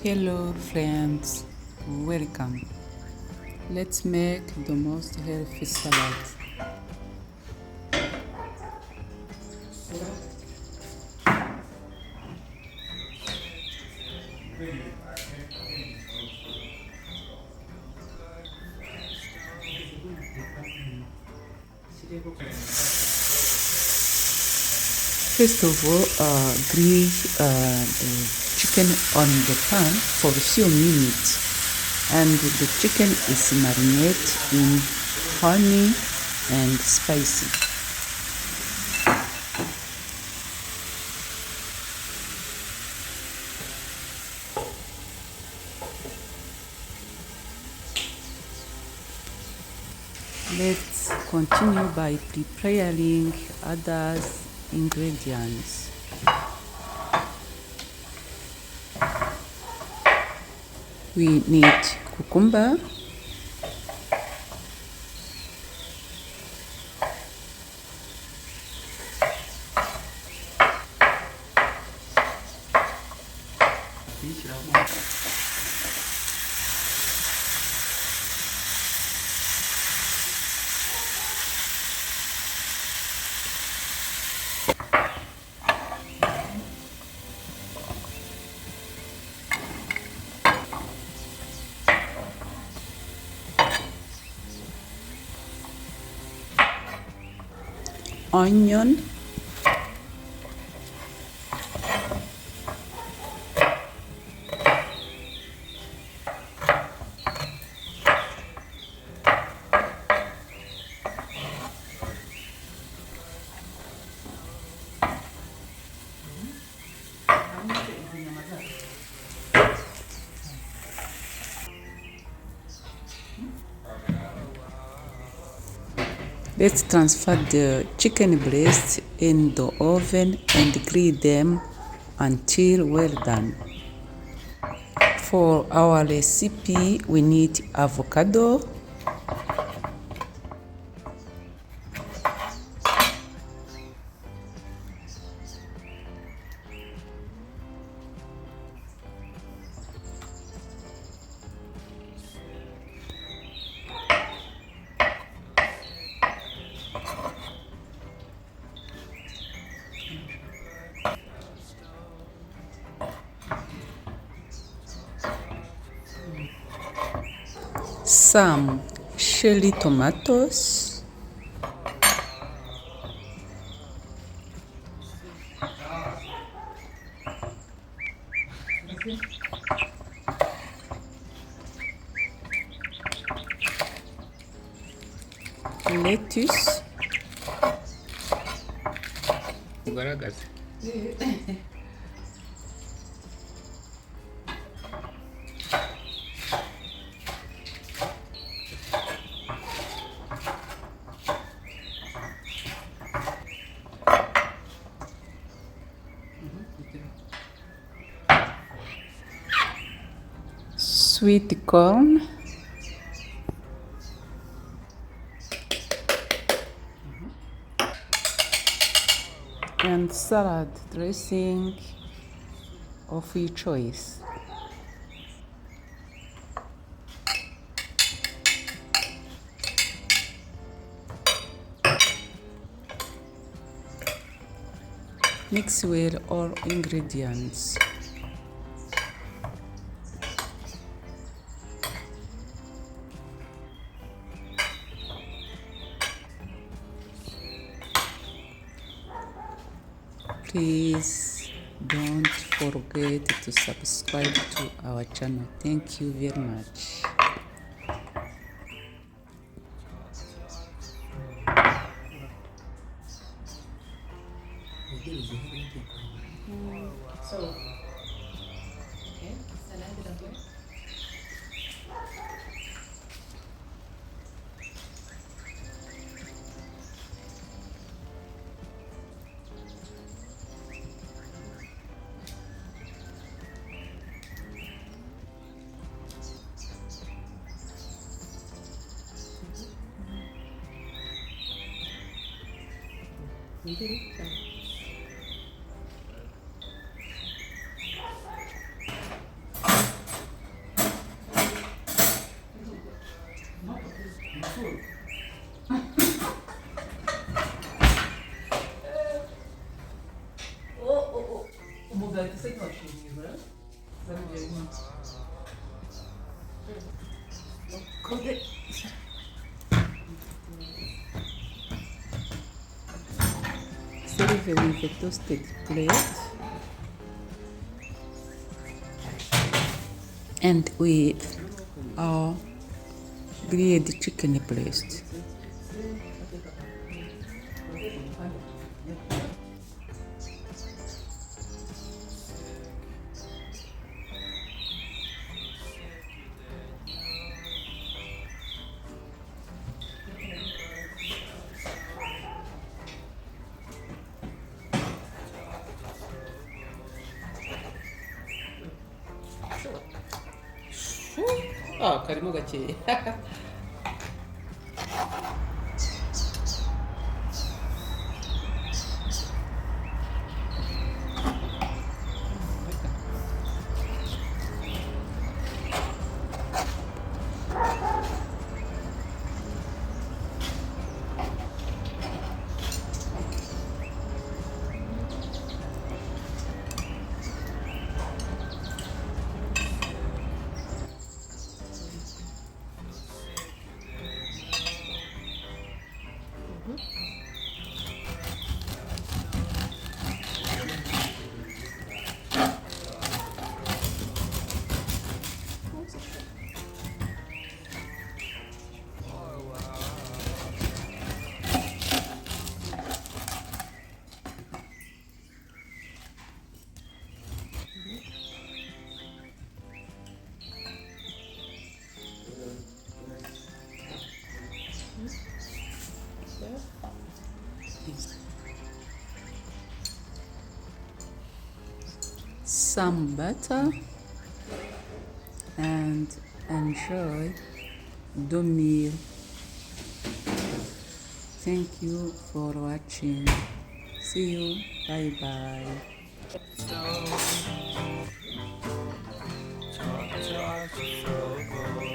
Hello friends, welcome. Let's make the most healthy salad. First of all, grill the chicken on the pan for a few minutes, and the chicken is marinated in honey and spicy. Let's continue by preparing other ingredients. We need cucumber, onion, let's transfer the chicken breast in the oven and grill them until well done. For our recipe, we need avocado, some cherry tomatoes, lettuce, sweet corn, and salad dressing of your choice. Mix well all ingredients. Please don't forget to subscribe to our channel. Thank you very much. Serve with a toasted plate and with our grilled chicken placed. karimo gakeya. Some butter and enjoy the meal. Thank you for watching. See you. Bye bye. Talk to